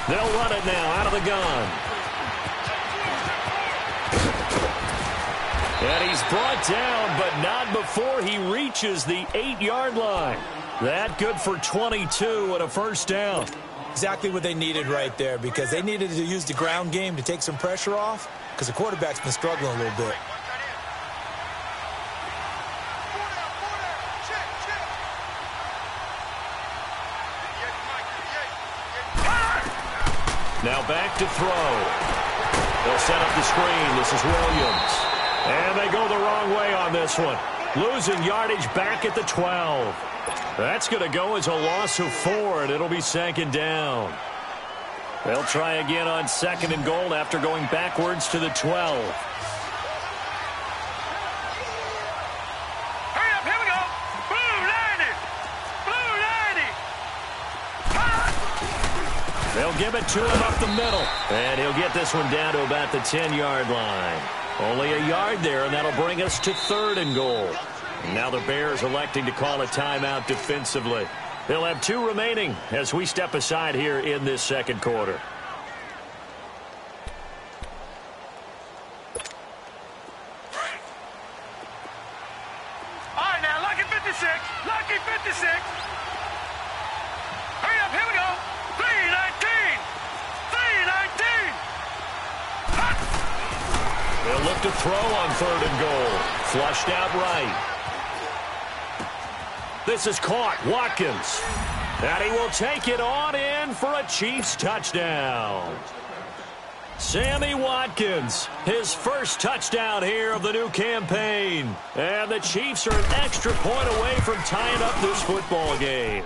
They'll run it now out of the gun. And he's brought down, but not before he reaches the 8-yard line. That good for 22 and a first down. Exactly what they needed right there, because they needed to use the ground game to take some pressure off, because the quarterback's been struggling a little bit. Now back to throw. They'll set up the screen. This is Williams. And they go the wrong way on this one. Losing yardage back at the 12. That's going to go as a loss of 4, and it'll be second down. They'll try again on second and goal after going backwards to the 12. Hurry up, here we go. Blue 90. Blue 90. They'll give it to him up the middle. And he'll get this one down to about the 10-yard line. Only a yard there, and that'll bring us to third and goal. Now the Bears electing to call a timeout defensively. They'll have 2 remaining as we step aside here in this second quarter. All right, now, lucky 56. Lucky 56. Hurry up, here we go. 319. 319. They'll look to throw on third and goal. Flushed out right. This is caught. Watkins. And he will take it on in for a Chiefs touchdown. Sammy Watkins, his first touchdown here of the new campaign. And the Chiefs are an extra point away from tying up this football game.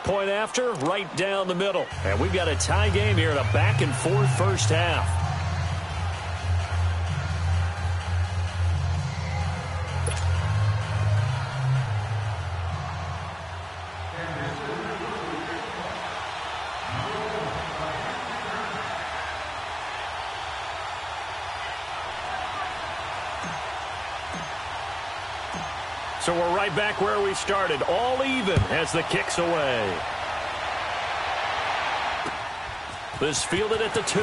Point after, right down the middle. And we've got a tie game here in a back-and-forth first half. So we're right back where we started, all even as the kick's away. This fielded at the 2.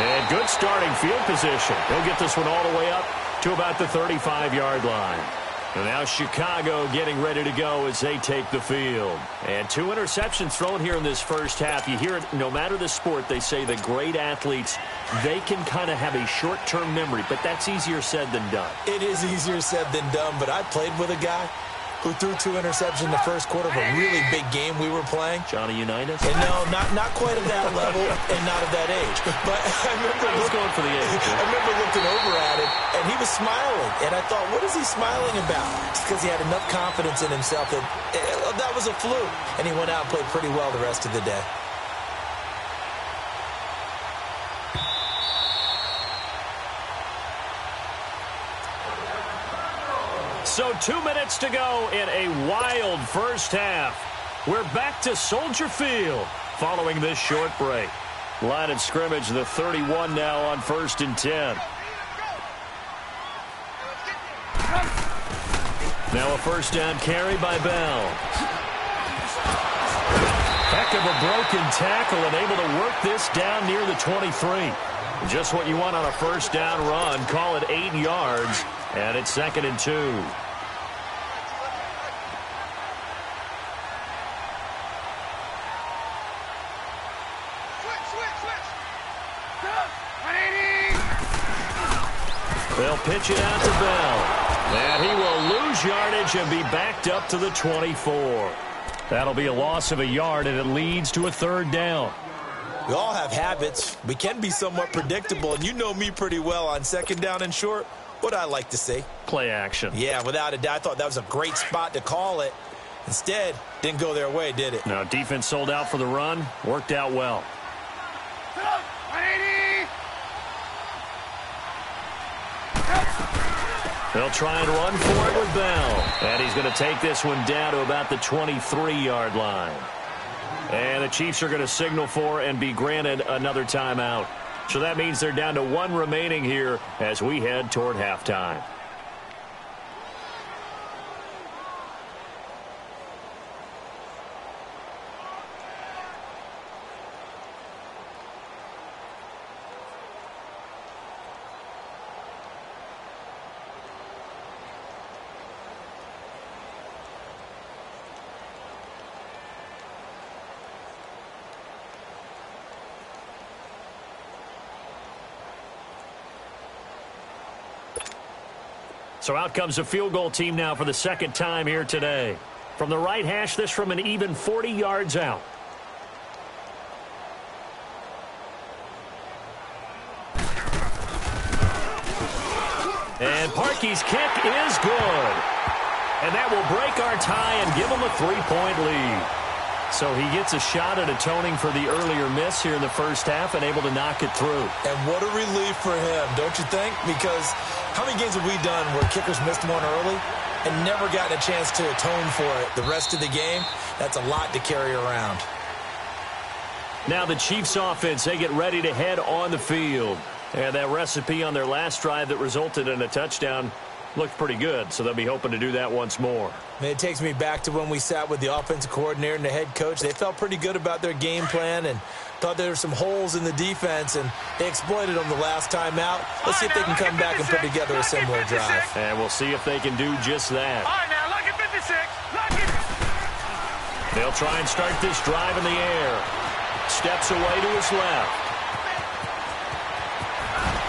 And good starting field position. He'll get this one all the way up to about the 35-yard line. And now Chicago getting ready to go as they take the field. And 2 interceptions thrown here in this first half. You hear it, no matter the sport, they say the great athletes, they can kind of have a short-term memory, but that's easier said than done. It is easier said than done, but I played with a guy who threw 2 interceptions in the first quarter of a really big game we were playing. Johnny Unitas? And no, not quite at that level and not at that age. But I remember going for the age. I remember looking over at him, and he was smiling. And I thought, what is he smiling about? It's because he had enough confidence in himself that that was a fluke. And he went out and played pretty well the rest of the day. So 2 minutes to go in a wild first half. We're back to Soldier Field following this short break. Line of scrimmage, the 31 now on 1st and 10. Now a first down carry by Bell. Heck of a broken tackle and able to work this down near the 23. Just what you want on a first down run. Call it 8 yards, and it's 2nd and 2. They'll pitch it out to Bell. And he will lose yardage and be backed up to the 24. That'll be a loss of a yard, and it leads to a 3rd down. We all have habits. We can be somewhat predictable, and you know me pretty well on 2nd down and short. What I like to say? Play action. Yeah, without a doubt. I thought that was a great spot to call it. Instead, didn't go their way, did it? No, defense sold out for the run. Worked out well. They'll try and run for it with Bell. And he's going to take this one down to about the 23-yard line. And the Chiefs are going to signal for and be granted another timeout. So that means they're down to 1 remaining here as we head toward halftime. So out comes a field goal team now for the second time here today. From the right hash, this from an even 40 yards out. And Parkey's kick is good. And that will break our tie and give them a 3-point lead. So he gets a shot at atoning for the earlier miss here in the first half and able to knock it through. And what a relief for him, don't you think? Because how many games have we done where kickers missed one early and never gotten a chance to atone for it the rest of the game? That's a lot to carry around. Now the Chiefs offense, they get ready to head on the field. And that recipe on their last drive that resulted in a touchdown looked pretty good, so they'll be hoping to do that once more. It takes me back to when we sat with the offensive coordinator and the head coach. They felt pretty good about their game plan and thought there were some holes in the defense, and they exploited them the last time out. Let's see if they can come back and put together a similar drive. And we'll see if they can do just that. All right, now, look at 56. Look at... They'll try and start this drive in the air. Steps away to his left.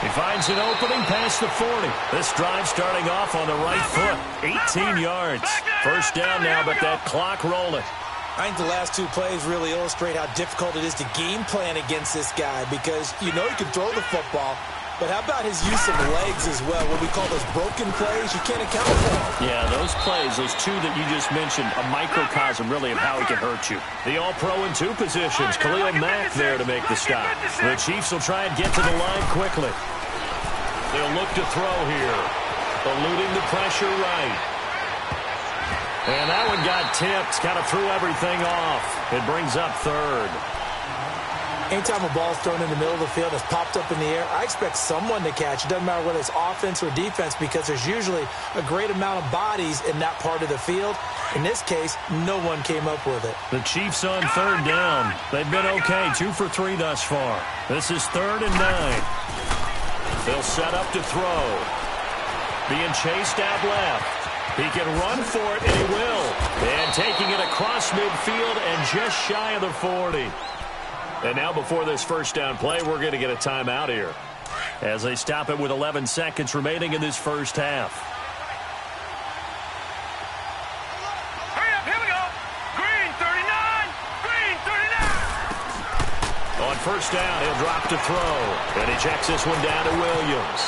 He finds an opening past the 40. This drive starting off on the right foot. 18 yards. First down now, but that clock rolling. I think the last two plays really illustrate how difficult it is to game plan against this guy because you know he can throw the football, but how about his use of legs as well? What we call those broken plays, you can't account for. Yeah, those plays, those two that you just mentioned, a microcosm really of how he can hurt you. The all-pro in two positions. Khalil Mack there to make the stop. The Chiefs will try and get to the line quickly. They'll look to throw here. Eluding the pressure right. And that one got tipped. Kind of threw everything off. It brings up third. Anytime a ball's thrown in the middle of the field, it's popped up in the air, I expect someone to catch. It doesn't matter whether it's offense or defense because there's usually a great amount of bodies in that part of the field. In this case, no one came up with it. The Chiefs on third down. They've been okay, 2 for 3 thus far. This is 3rd and 9. They'll set up to throw. Being chased out left. He can run for it, and he will. And taking it across midfield and just shy of the 40. And now before this first down play, we're going to get a timeout here as they stop it with 11 seconds remaining in this first half. Hurry up, here we go. Green 39. Green 39. On first down, he'll drop to throw. And he checks this one down to Williams.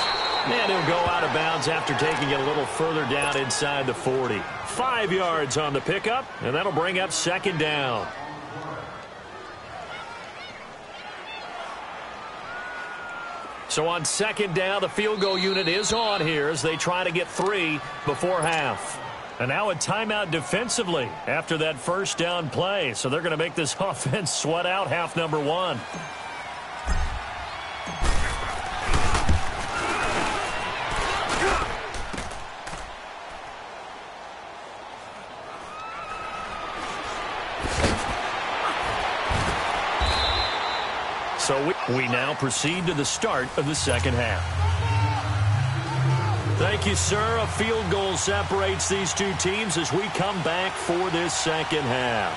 And he'll go out of bounds after taking it a little further down inside the 40. 5 yards on the pickup, and that'll bring up second down. So on second down, the field goal unit is on here as they try to get 3 before half. And now a timeout defensively after that first down play. So they're going to make this offense sweat out half number 1. So we now proceed to the start of the second half. Thank you, sir. A field goal separates these two teams as we come back for this second half.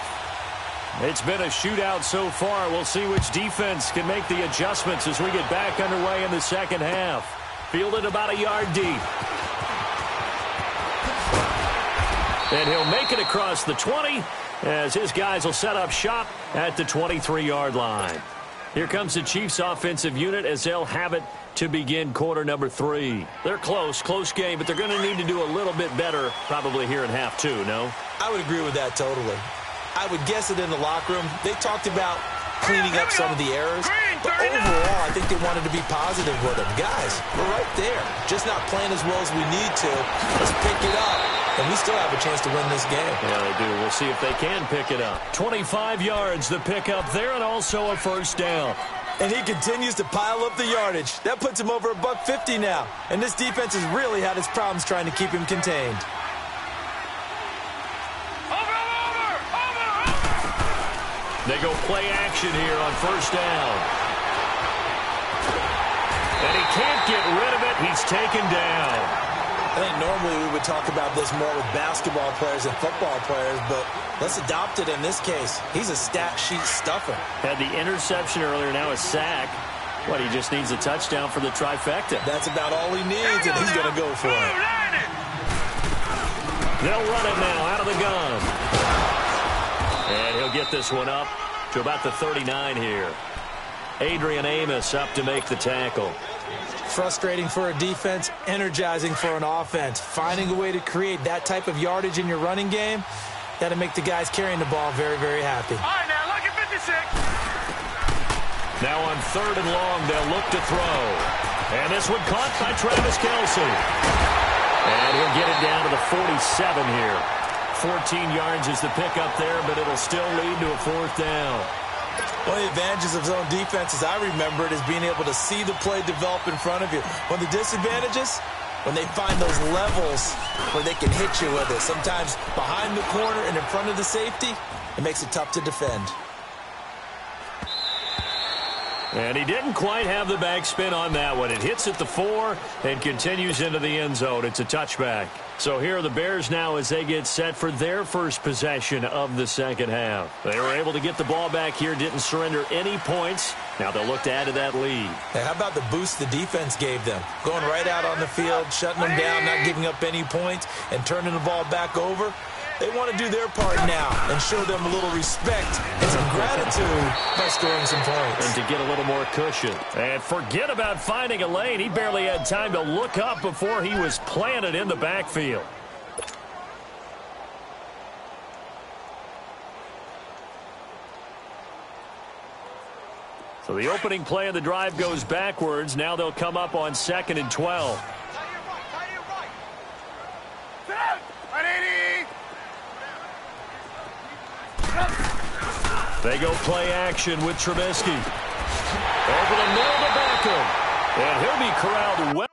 It's been a shootout so far. We'll see which defense can make the adjustments as we get back underway in the second half. Fielded about a yard deep. And he'll make it across the 20 as his guys will set up shop at the 23-yard line. Here comes the Chiefs offensive unit as they'll have it to begin quarter number 3. They're close game, but they're going to need to do a little bit better probably here in half 2, no? I would agree with that totally. I would guess it in the locker room. They talked about cleaning up some of the errors, but overall, I think they wanted to be positive with them. Guys, we're right there. Just not playing as well as we need to. Let's pick it up, and we still have a chance to win this game. Yeah, they do. We'll see if they can pick it up. 25 yards, the pickup there, and also a first down. And he continues to pile up the yardage. That puts him over $150 now. And this defense has really had its problems trying to keep him contained. They go play action here on first down. And he can't get rid of it. He's taken down. I think normally we would talk about this more with basketball players and football players, but let's adopt it in this case. He's a stat sheet stuffer. Had the interception earlier, now a sack. What, he just needs a touchdown for the trifecta. That's about all he needs, and he's going to go for it. They'll run it now out of the gun. And he'll get this one up to about the 39 here. Adrian Amos up to make the tackle. Frustrating for a defense, energizing for an offense. Finding a way to create that type of yardage in your running game, that'll make the guys carrying the ball very, very happy. All right, now, look at 56. Now on 3rd and long, they'll look to throw. And this one caught by Travis Kelce. And he'll get it down to the 47 here. 14 yards is the pickup there, but it'll still lead to a 4th down. One of the advantages of zone defense, as I remember it, is being able to see the play develop in front of you. One of the disadvantages, when they find those levels where they can hit you with it, sometimes behind the corner and in front of the safety, it makes it tough to defend. And he didn't quite have the backspin on that one. It hits at the 4 and continues into the end zone. It's a touchback. So here are the Bears now as they get set for their first possession of the second half. They were able to get the ball back here, didn't surrender any points. Now they'll look to add to that lead. Hey, how about the boost the defense gave them? Going right out on the field, shutting them down, not giving up any points, and turning the ball back over. They want to do their part now and show them a little respect and some gratitude by scoring some points. And to get a little more cushion. And forget about finding a lane. He barely had time to look up before he was planted in the backfield. So the opening play of the drive goes backwards. Now they'll come up on 2nd and 12. They go play action with Trubisky. Over the middle to Beckham. And he'll be corralled well.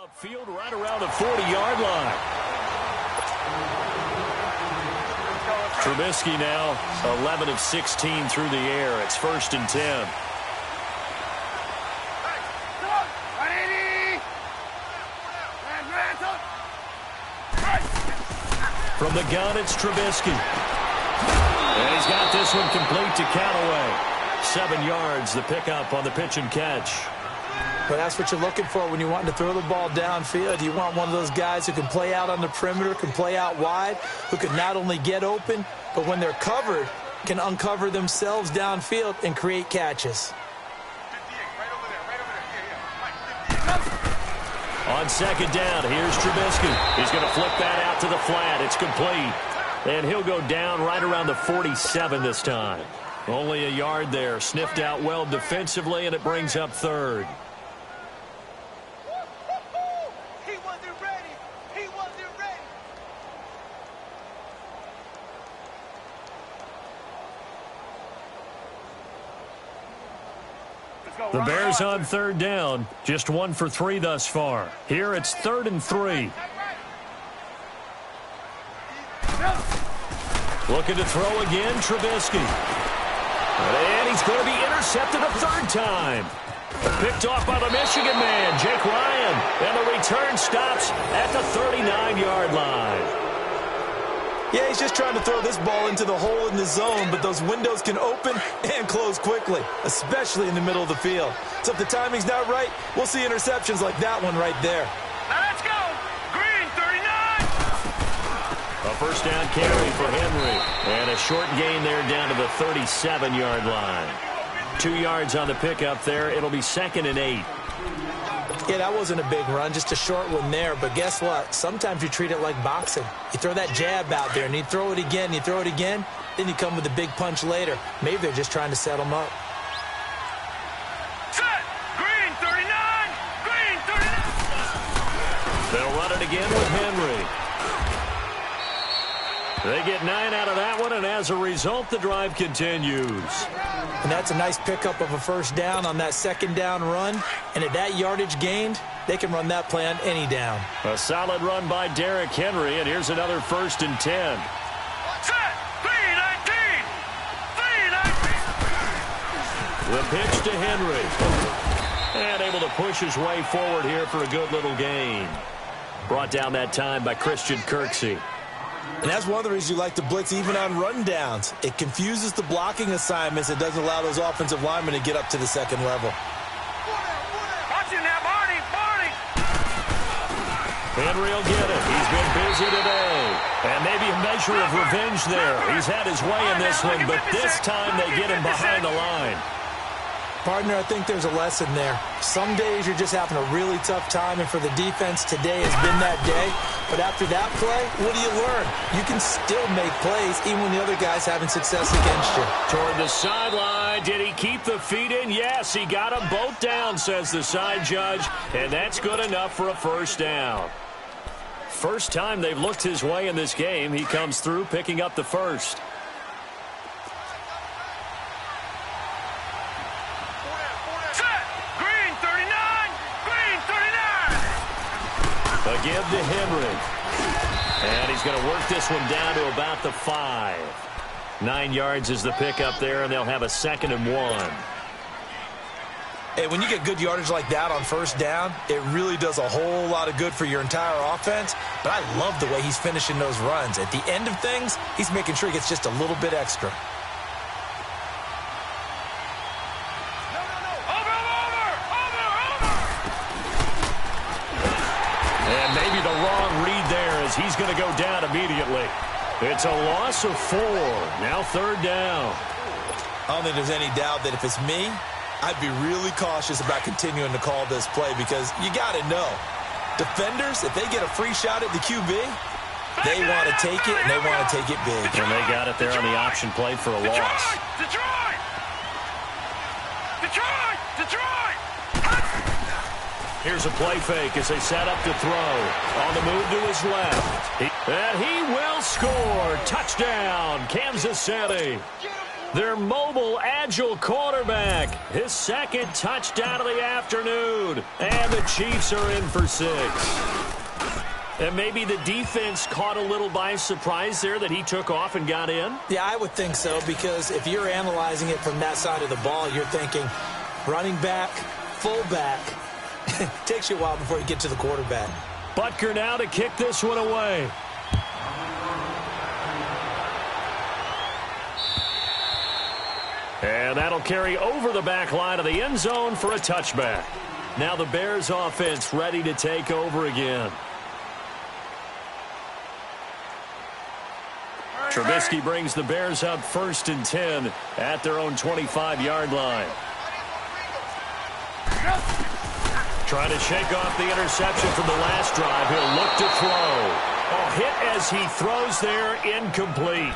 Upfield right around the 40-yard line. Trubisky now 11 of 16 through the air. It's 1st and 10. From the gun, it's Trubisky. And he's got this one complete to Callaway. 7 yards, the pickup on the pitch and catch. But that's what you're looking for when you want to throw the ball downfield. You want one of those guys who can play out on the perimeter, can play out wide, who can not only get open, but when they're covered, can uncover themselves downfield and create catches. On 2nd down, here's Trubisky. He's going to flip that out to the flat. It's complete. And he'll go down right around the 47 this time. Only a yard there. Sniffed out well defensively, and it brings up 3rd. He wasn't ready. He wasn't ready. The Bears on 3rd down. Just 1 for 3 thus far. Here it's 3rd and 3. Looking to throw again, Trubisky. And he's going to be intercepted a 3rd time. Picked off by the Michigan man, Jake Ryan. And the return stops at the 39-yard line. Yeah, he's just trying to throw this ball into the hole in the zone, but those windows can open and close quickly, especially in the middle of the field. So if the timing's not right, we'll see interceptions like that one right there. Let's go. Green, 39. A 1st down carry for Henry. And a short gain there down to the 37-yard line. 2 yards on the pickup there. It'll be 2nd and 8. Yeah, that wasn't a big run, just a short one there. But guess what? Sometimes you treat it like boxing. You throw that jab out there, and you throw it again, you throw it again, then you come with a big punch later. Maybe they're just trying to set them up. Set. Green, 39. Green, 39. They'll run it again with Henry. They get 9 out of that one, and as a result, the drive continues. And that's a nice pickup of a 1st down on that 2nd down run. And at that yardage gained, they can run that play on any down. A solid run by Derrick Henry, and here's another 1st and 10. Set. 319. 319. The pitch to Henry. And able to push his way forward here for a good little gain. Brought down that time by Christian Kirksey. And that's one of the reasons you like to blitz even on rundowns. It confuses the blocking assignments. It doesn't allow those offensive linemen to get up to the 2nd level. Watching that, Barney. Henry will get it. He's been busy today. And maybe a measure of revenge there. He's had his way in this one, but this time they get him behind the line. Partner, I think there's a lesson there. Some days you're just having a really tough time, and for the defense, today has been that day. But after that play, what do you learn? You can still make plays even when the other guy's having success against you. Toward the sideline. Did he keep the feet in? Yes, he got them both down, says the side judge. And that's good enough for a 1st down. First time they've looked his way in this game. He comes through picking up the 1st. A give to Henry. And he's going to work this one down to about the 5. 9 yards is the pickup there, and they'll have a 2nd and 1. Hey, when you get good yardage like that on 1st down, it really does a whole lot of good for your entire offense. But I love the way he's finishing those runs. At the end of things, he's making sure he gets just a little bit extra. And maybe the wrong read there as he's going to go down immediately. It's a loss of 4. Now 3rd down. I don't think there's any doubt that if it's me, I'd be really cautious about continuing to call this play because you got to know. Defenders, if they get a free shot at the QB, they want to take it, and they want to take it big. And they got it there on the option play for a loss. Detroit! Here's a play fake as they set up to throw. On the move to his left. And he will score. Touchdown, Kansas City. Their mobile, agile quarterback. His second touchdown of the afternoon. And the Chiefs are in for 6. And maybe the defense caught a little by surprise there that he took off and got in? Yeah, I would think so, because if you're analyzing it from that side of the ball, you're thinking running back, fullback. It takes you a while before you get to the quarterback. Butker now to kick this one away. And that'll carry over the back line of the end zone for a touchback. Now the Bears offense ready to take over again. Trubisky brings the Bears up 1st and 10 at their own 25-yard line. Trying to shake off the interception from the last drive. He'll look to throw. Oh, hit as he throws there, incomplete.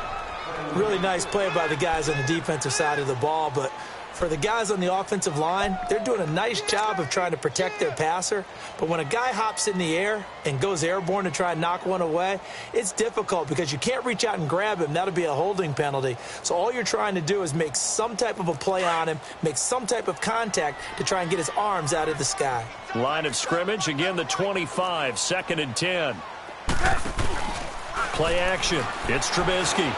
Really nice play by the guys on the defensive side of the ball, but for the guys on the offensive line, they're doing a nice job of trying to protect their passer. But when a guy hops in the air and goes airborne to try and knock one away, it's difficult because you can't reach out and grab him. That'll be a holding penalty. So all you're trying to do is make some type of a play on him, make some type of contact to try and get his arms out of the sky. Line of scrimmage, again the 25, 2nd and 10. Play action. It's Trubisky.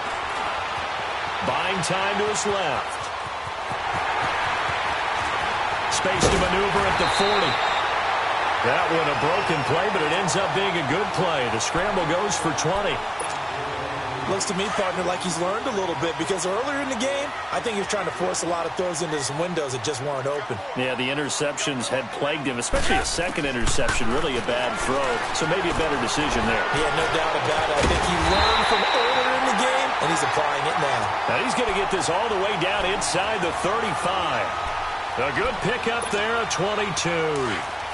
Buying time to his left. Space to maneuver at the 40. That one a broken play, but it ends up being a good play. The scramble goes for 20. Looks to me, partner, like he's learned a little bit, because earlier in the game, I think he was trying to force a lot of throws into some windows that just weren't open. Yeah, the interceptions had plagued him, especially a second interception, really a bad throw. So maybe a better decision there. Yeah, no doubt about it. I think he learned from earlier in the game, and he's applying it now. Now he's going to get this all the way down inside the 35. A good pickup there, a 22.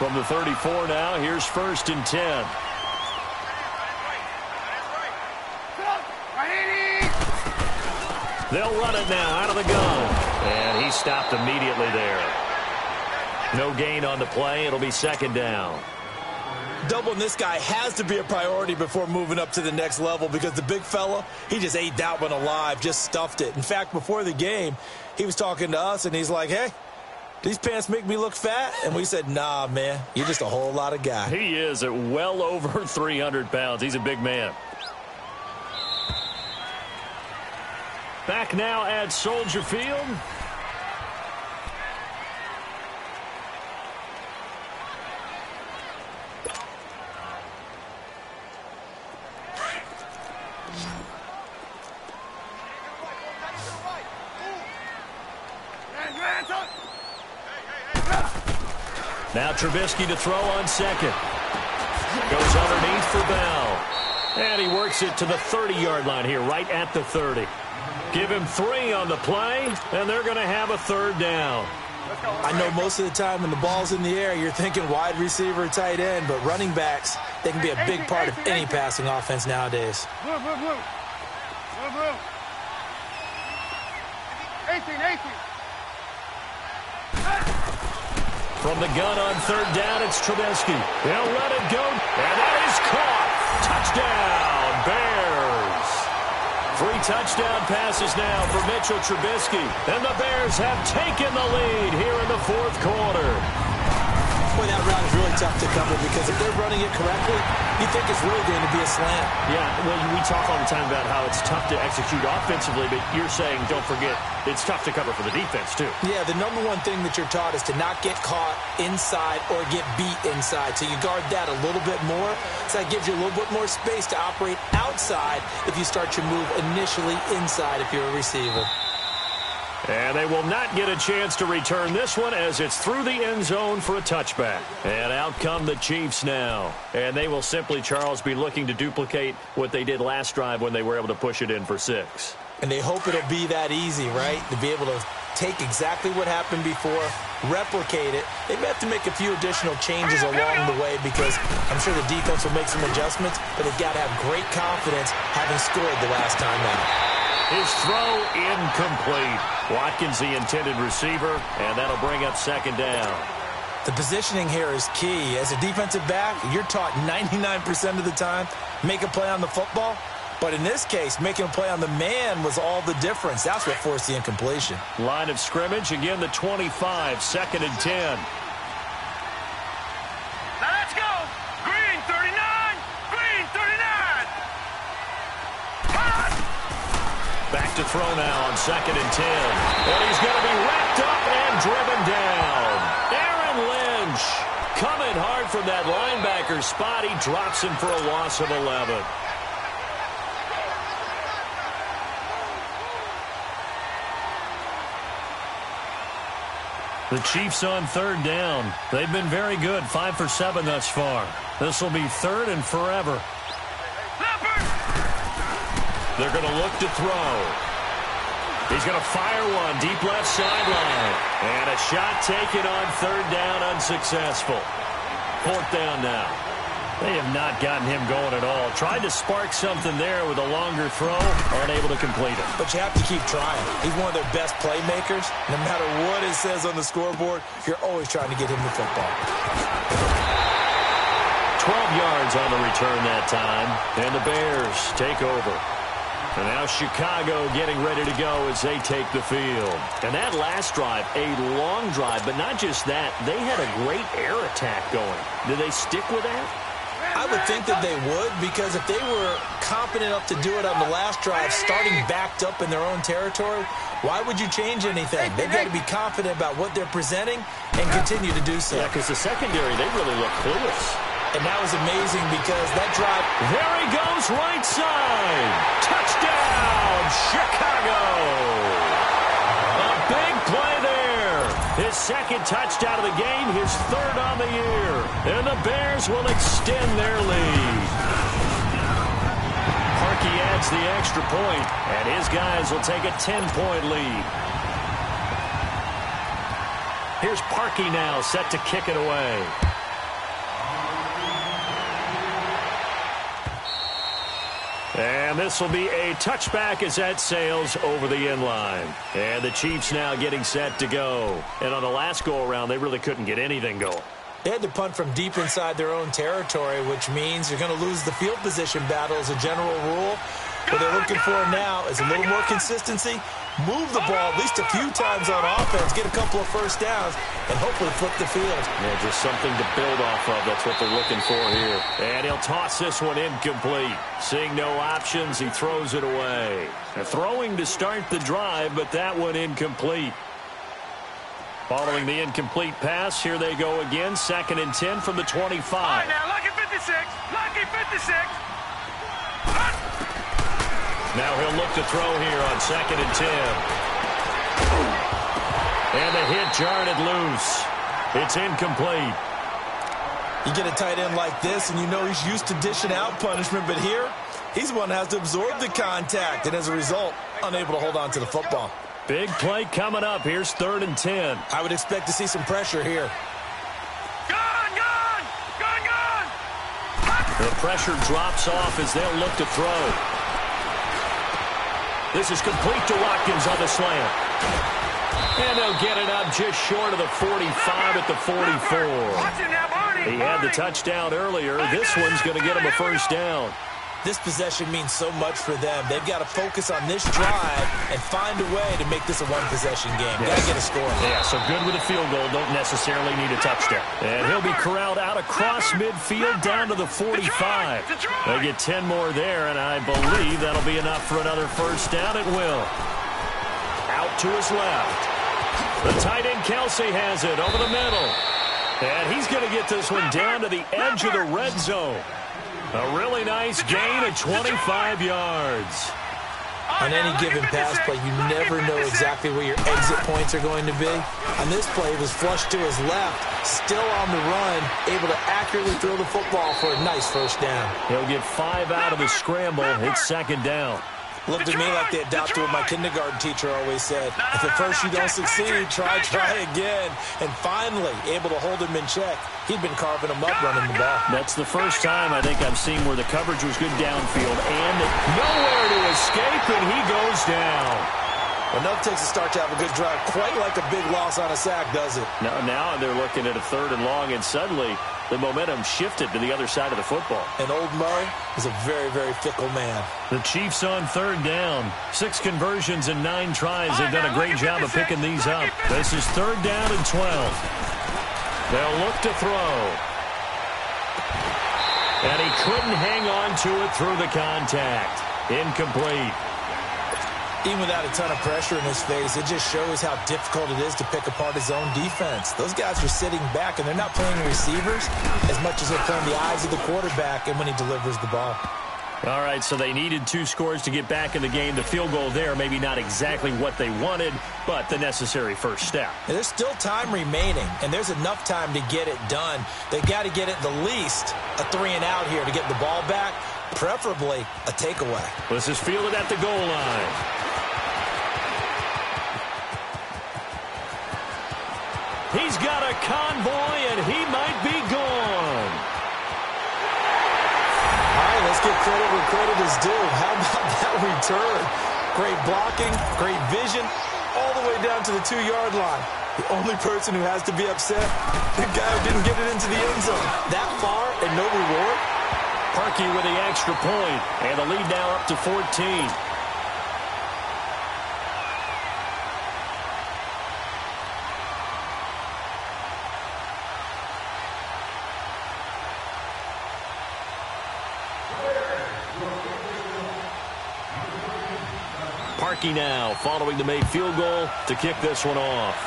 From the 34 now, here's 1st and 10. They'll run it now out of the gun. And he stopped immediately there. No gain on the play. It'll be 2nd down. Doubling this guy has to be a priority before moving up to the next level, because the big fella, he just ate that one alive, just stuffed it. In fact, before the game, he was talking to us, and he's like, hey, these pants make me look fat? And we said, nah, man, you're just a whole lot of guy. He is at well over 300 pounds. He's a big man. Back now at Soldier Field. Now Trubisky to throw on 2nd. Goes underneath for Bell. And he works it to the 30-yard line here, right at the 30. Give him 3 on the play, and they're going to have a 3rd down. I know most of the time when the ball's in the air, you're thinking wide receiver, tight end, but running backs, they can be a big part of any passing offense nowadays. Blue. 18. From the gun on 3rd down, it's Trubisky. They'll let it go, and that is caught. Touchdown, Bears. 3 touchdown passes now for Mitchell Trubisky, and the Bears have taken the lead here in the 4th quarter. Boy, that route is really tough to cover, because if they're running it correctly, you think it's really going to be a slant. Yeah, well, we talk all the time about how it's tough to execute offensively, but you're saying, don't forget, it's tough to cover for the defense, too. Yeah, the number one thing that you're taught is to not get caught inside or get beat inside. So you guard that a little bit more. So that gives you a little bit more space to operate outside if you start your move initially inside if you're a receiver. And they will not get a chance to return this one, as it's through the end zone for a touchback. And out come the Chiefs now. And they will simply, Charles, be looking to duplicate what they did last drive when they were able to push it in for 6. And they hope it'll be that easy, right? To be able to take exactly what happened before, replicate it. They may have to make a few additional changes along the way, because I'm sure the defense will make some adjustments, but they've got to have great confidence having scored the last time out. His throw incomplete. Watkins the intended receiver, and that'll bring up 2nd down. The positioning here is key. As a defensive back, you're taught 99% of the time, make a play on the football, But in this case, making a play on the man was all the difference. That's what forced the incompletion. Line of scrimmage, again the 25, 2nd and 10. Now let's go. Green 39. Green 39. Hot. Back to throw now on 2nd and 10. And he's going to be wrapped up and driven down. Aaron Lynch coming hard from that linebacker spot. He drops him for a loss of 11. The Chiefs on 3rd down. They've been very good, 5 for 7 thus far. This will be 3rd and forever. They're going to look to throw. He's going to fire one deep left sideline. And a shot taken on 3rd down, unsuccessful. 4th down now. They have not gotten him going at all. Tried to spark something there with a longer throw, unable to complete it. But you have to keep trying. He's one of their best playmakers. No matter what it says on the scoreboard, you're always trying to get him the football. 12 yards on the return that time, and the Bears take over. And now Chicago getting ready to go as they take the field. And that last drive, a long drive, but not just that. They had a great air attack going. Did they stick with that? I would think that they would, because if they were confident enough to do it on the last drive, starting backed up in their own territory, why would you change anything? They've got to be confident about what they're presenting and continue to do so. Yeah, because the secondary, they really look clueless. And that was amazing because that drive... There he goes, right side. Touchdown, Chicago. A big play there. His 2nd touchdown of the game, his 3rd on the year. And the Bears will extend their lead. Parkey adds the extra point, and his guys will take a 10-point lead. Here's Parkey now, set to kick it away. And this will be a touchback as that sails over the end line. And the Chiefs now getting set to go. And on the last go-around, they really couldn't get anything going. They had to punt from deep inside their own territory, which means you're going to lose the field position battle as a general rule. What they're looking for now is a little more consistency, move the ball at least a few times on offense, get a couple of first downs, and hopefully flip the field. Yeah, just something to build off of. That's what they're looking for here. And he'll toss this one incomplete. Seeing no options, he throws it away. They're throwing to start the drive, but that one incomplete. Following the incomplete pass, here they go again. 2nd and 10 from the 25. All right, now, lucky 56. Lucky 56. Now he'll look to throw here on 2nd and 10. And the hit jarred it loose. It's incomplete. You get a tight end like this, and you know he's used to dishing out punishment, but here, he's the one that has to absorb the contact, and as a result, unable to hold on to the football. Big play coming up. Here's 3rd and 10. I would expect to see some pressure here. Gone. The pressure drops off as they'll look to throw. This is complete to Watkins on the slant. And they'll get it up just short of the 45 at the 44. He had the touchdown earlier. This one's going to get him a first down. This possession means so much for them. They've got to focus on this drive and find a way to make this a one-possession game. Yes. Got to get a score. Yeah, so good with a field goal. Don't necessarily need a touchdown. And he'll be corralled out across midfield down to the 45. They get 10 more there, and I believe that'll be enough for another first down. It will. Out to his left. The tight end Kelsey has it over the middle. And he's going to get this one down to the edge of the red zone. A really nice gain of 25 yards. On any given pass play, you never know exactly where your exit points are going to be. On this play, it was flushed to his left, still on the run, able to accurately throw the football for a nice first down. He'll get 5 out of the scramble. It's 2nd down. Looked at me like they adopted what my kindergarten teacher always said. If at first you don't succeed, try again. And finally, able to hold him in check. He'd been carving him up running the ball. That's the first time I think I've seen where the coverage was good downfield and nowhere to escape, and he goes down. Enough takes a start to have a good drive, quite like a big loss on a sack, does it? Now they're looking at a 3rd and long, and suddenly the momentum shifted to the other side of the football. And old Mo is a very, very fickle man. The Chiefs on third down. 6 conversions and 9 tries. They've done a great job of picking these up. This is third down and 12. They'll look to throw. And he couldn't hang on to it through the contact. Incomplete. Even without a ton of pressure in his face, it just shows how difficult it is to pick apart his own defense. Those guys are sitting back, and they're not playing receivers as much as they're playing the eyes of the quarterback and when he delivers the ball. All right, so they needed 2 scores to get back in the game. The field goal there, maybe not exactly what they wanted, but the necessary first step. And there's still time remaining, and there's enough time to get it done. They've got to get at the least a 3-and-out here to get the ball back, preferably a takeaway. This is fielded at the goal line. He's got a convoy, and he might be gone. All right, let's give credit where credit is due. How about that return? Great blocking, great vision, all the way down to the 2-yard line. The only person who has to be upset, the guy who didn't get it into the end zone. That far and no reward? Parkey with the extra point, and the lead now up to 14. Parkey now following the made field goal to kick this one off.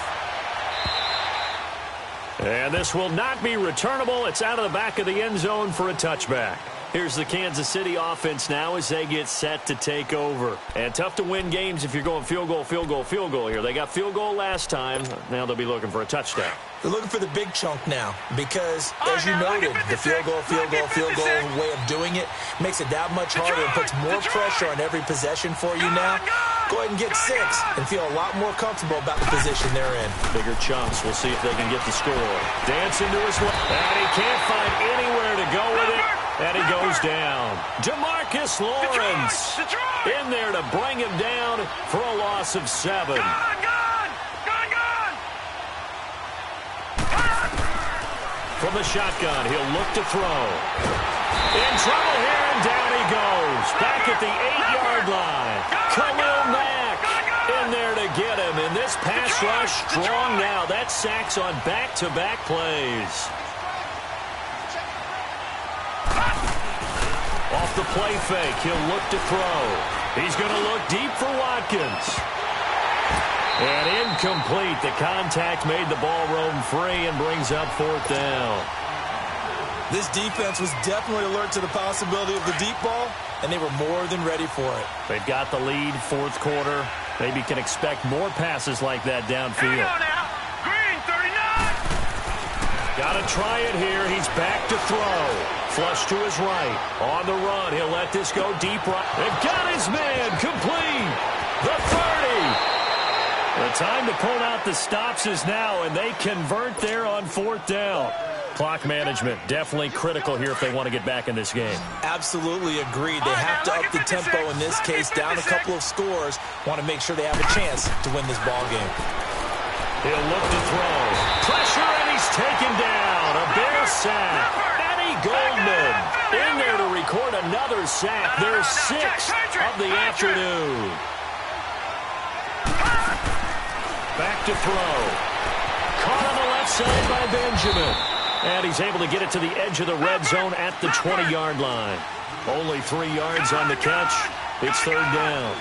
And this will not be returnable. It's out of the back of the end zone for a touchback. Here's the Kansas City offense now as they get set to take over. And tough to win games if you're going field goal, field goal, field goal here. They got field goal last time. Now they'll be looking for a touchdown. They're looking for the big chunk now because, as you noted, the field goal way of doing it makes it that much harder and puts more pressure on every possession for you now. Go ahead and get 6 and feel a lot more comfortable about the position they're in. Bigger chunks. We'll see if they can get the score. Dancing to his left. And he can't find anywhere to go with it. And he goes down. Demarcus Lawrence in there to bring him down for a loss of 7. From the shotgun, he'll look to throw. In trouble here, and down he goes. Back at the 8-yard line. Khalil Mack in there to get him. And this pass rush strong now. That's sacks on back-to-back plays. Off the play fake, he'll look to throw. He's going to look deep for Watkins. And incomplete. The contact made the ball roam free and brings up 4th down. This defense was definitely alert to the possibility of the deep ball, and they were more than ready for it. They've got the lead, 4th quarter. Maybe can expect more passes like that downfield. Green, 39. Got to try it here. He's back to throw. Flush to his right. On the run. He'll let this go deep right. And got his man. Complete. The 30. The time to pull out the stops is now, and they convert there on 4th down. Clock management definitely critical here if they want to get back in this game. Absolutely agreed. They have to up the tempo in this case, down a couple of scores. Want to make sure they have a chance to win this ball game. He'll look to throw. Pressure, and he's taken down. A Bear sack. Eddie Goldman in there to record another sack. Their 6th of the afternoon. Back to throw. Caught on the left side by Benjamin. And he's able to get it to the edge of the red zone at the 20-yard line. Only 3 yards on the catch. It's 3rd down.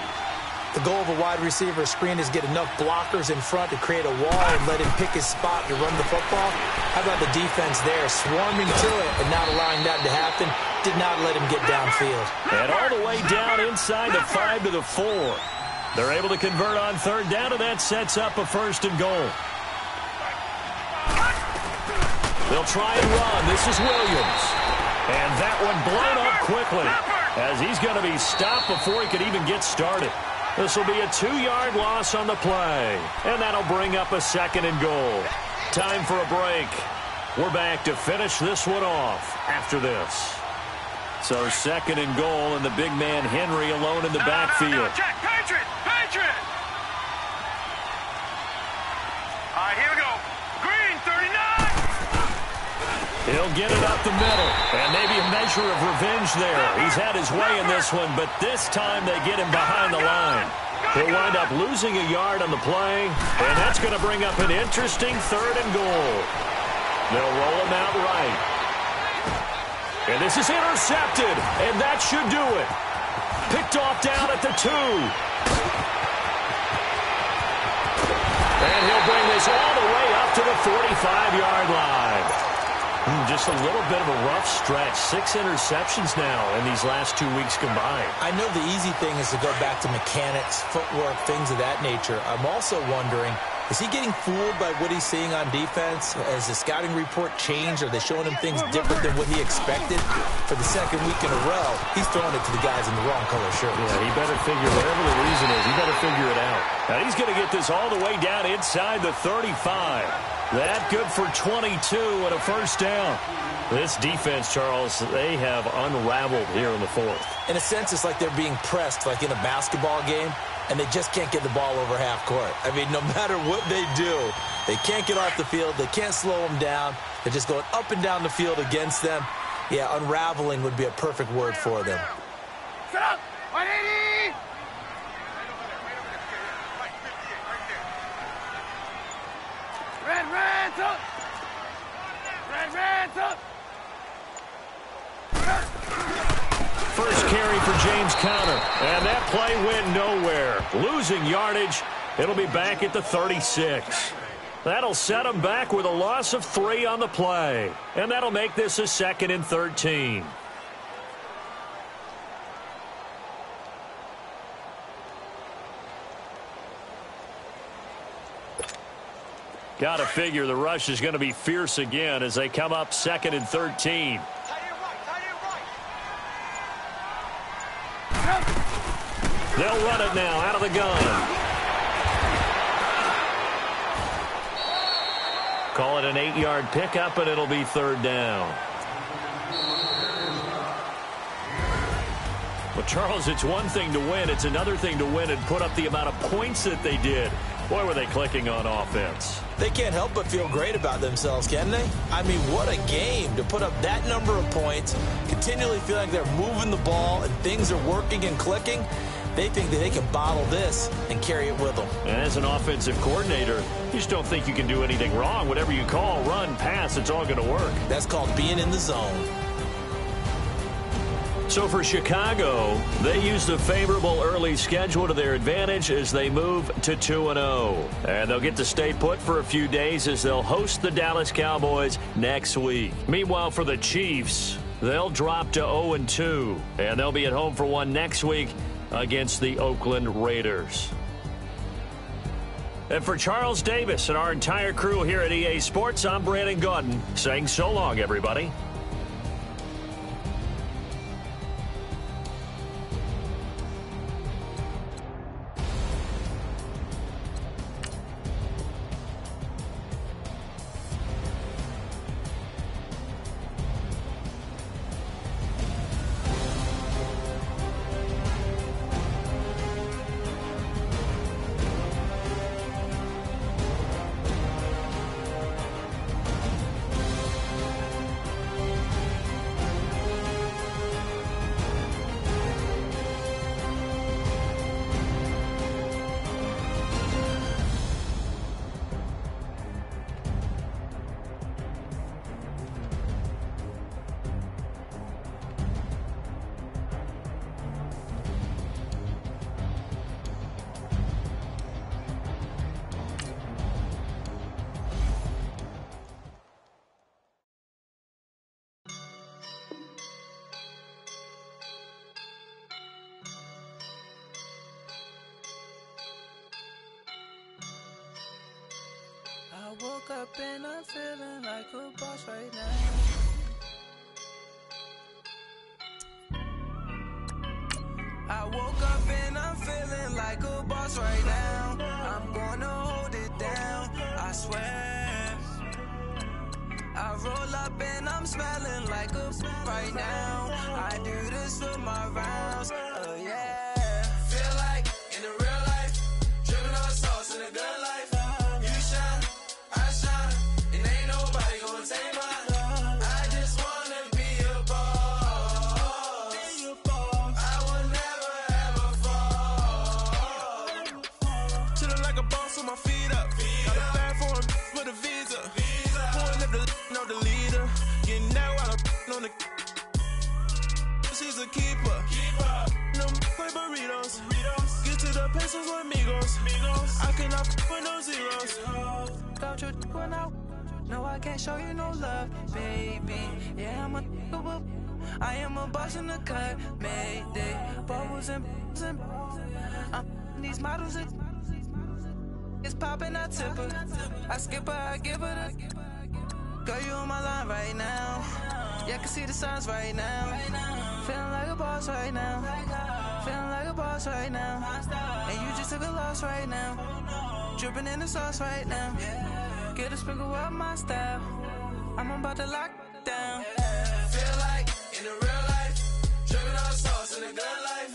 The goal of a wide receiver screen is get enough blockers in front to create a wall and let him pick his spot to run the football. How about the defense there, swarming to it and not allowing that to happen? Did not let him get downfield. And all the way down inside the 5 to the 4. They're able to convert on 3rd down, and that sets up a 1st and goal. They'll try and run. This is Williams. And that one blown up quickly as he's going to be stopped before he could even get started. This will be a 2-yard loss on the play, and that'll bring up a 2nd and goal. Time for a break. We're back to finish this one off after this. So 2nd and goal, and the big man Henry alone in the backfield. Check, Patriot! All right, here we go. Green, 39. He'll get it up the middle, and maybe a measure of revenge there. He's had his way in this one, but this time they get him behind the line. He'll wind up losing a yard on the play, and that's going to bring up an interesting 3rd and goal. They'll roll him out right. And this is intercepted, and that should do it. Picked off down at the 2. And he'll bring this all the way up to the 45-yard line. Just a little bit of a rough stretch. 6 interceptions now in these last 2 weeks combined. I know the easy thing is to go back to mechanics, footwork, things of that nature. I'm also wondering, is he getting fooled by what he's seeing on defense? Has the scouting report changed? Are they showing him things different than what he expected? For the 2nd week in a row, he's throwing it to the guys in the wrong color shirts. Yeah, he better figure, whatever the reason is, he better figure it out. Now he's going to get this all the way down inside the 35. That good for 22 and a 1st down. This defense, Charles, they have unraveled here in the 4th. In a sense, it's like they're being pressed, like in a basketball game, and they just can't get the ball over half court. I mean, no matter what they do, they can't get off the field. They can't slow them down. They're just going up and down the field against them. Yeah, unraveling would be a perfect word for them. Set up! 180! Red, up! Red, up! First carry for James Conner, and that play went nowhere. Losing yardage, it'll be back at the 36. That'll set him back with a loss of 3 on the play, and that'll make this a 2nd and 13. Got to figure the rush is going to be fierce again as they come up 2nd and 13. They'll run it now out of the gun. Call it an 8-yard pickup, and it'll be 3rd down. Well, Charles, it's one thing to win. It's another thing to win and put up the amount of points that they did. Boy, were they clicking on offense. They can't help but feel great about themselves, can they? I mean, what a game to put up that number of points, continually feel like they're moving the ball and things are working and clicking. They think that they can bottle this and carry it with them. And as an offensive coordinator, you just don't think you can do anything wrong. Whatever you call, run, pass, it's all going to work. That's called being in the zone. So for Chicago, they used a favorable early schedule to their advantage as they move to 2-0. And they'll get to stay put for a few days as they'll host the Dallas Cowboys next week. Meanwhile, for the Chiefs, they'll drop to 0-2. And they'll be at home for one next week against the Oakland Raiders. And for Charles Davis and our entire crew here at EA Sports, I'm Brandon Gaudin saying so long, everybody. I woke up and I'm feeling like a boss right now. I woke up and I'm feeling like a boss right now. I'm gonna hold it down, I swear. I roll up and I'm smelling like a right now. I do this for my rounds, oh yeah. Feel like in the real life, dripping on sauce in a good life. You shine, I shine, and ain't nobody gonna take mine. I keep up. No play burritos. Get to the pesos with amigos. I cannot with no zeros. Don't you run out? No, I can't show you no love, baby. Yeah, I am a boss in the cut, Mayday. Bubbles and these models, it's popping, I tip her. I skip her, I give her the. Girl, you on my line right now. Yeah, I can see the signs right now. Feeling like a boss right now. Feeling like a boss right now. And you just took a loss right now. Dripping in the sauce right now. Get a sprinkle up my style. I'm about to lock down. Feel like in the real life, dripping all the sauce in the good life.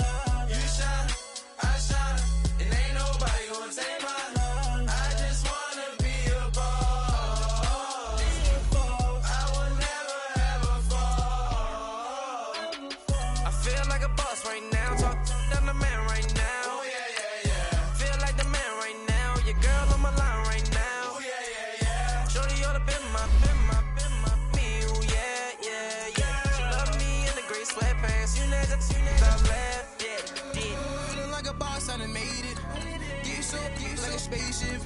You shine, I shine, and ain't nobody gonna take mine. I just wanna be a boss. I will never ever fall. I feel like a boss right now. Talk down the man right now. Oh yeah. Feel like the man right now. Your girl on my line right now. Oh yeah. Shorty ought to been my me. Ooh, yeah. She love me in the gray sweatpants. You never left. Yeah. Feeling like a boss, I done made it. Get so like a spaceship.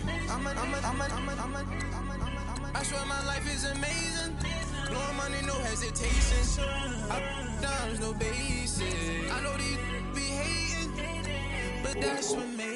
I swear my life is amazing. Blowing money, no hesitation. Dimes, no basic. I know these be hating, but that's what made